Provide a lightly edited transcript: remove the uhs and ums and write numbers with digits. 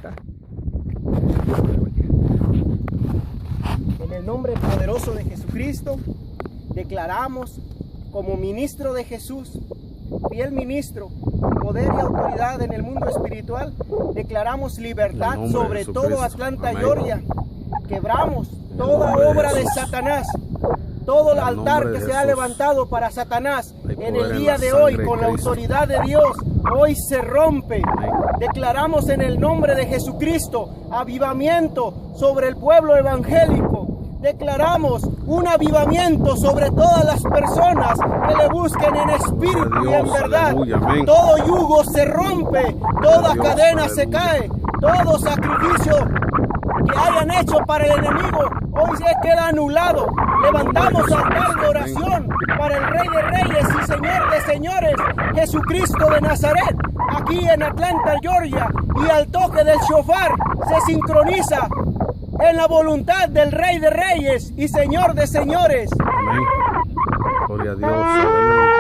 acá. En el nombre poderoso de Jesucristo, declaramos como ministro de Jesús, fiel ministro, con poder y autoridad en el mundo espiritual, declaramos libertad sobre todo Atlanta, Georgia. Quebramos toda obra de Satanás, todo el altar que se ha levantado para Satanás en el día de hoy con la autoridad de Dios, hoy se rompe. Declaramos en el nombre de Jesucristo avivamiento sobre el pueblo evangélico. Declaramos un avivamiento sobre todas las personas que le busquen en espíritu y en verdad. Todo yugo se rompe, toda cadena se cae, todo sacrificio que hayan hecho para el enemigo hoy se queda anulado. Levantamos altar de oración para el Rey de Reyes y Señor de Señores, Jesucristo de Nazaret, aquí en Atlanta, Georgia, y al toque del shofar se sincroniza en la voluntad del Rey de Reyes y Señor de Señores. Amén. Gloria a Dios. Aleluya.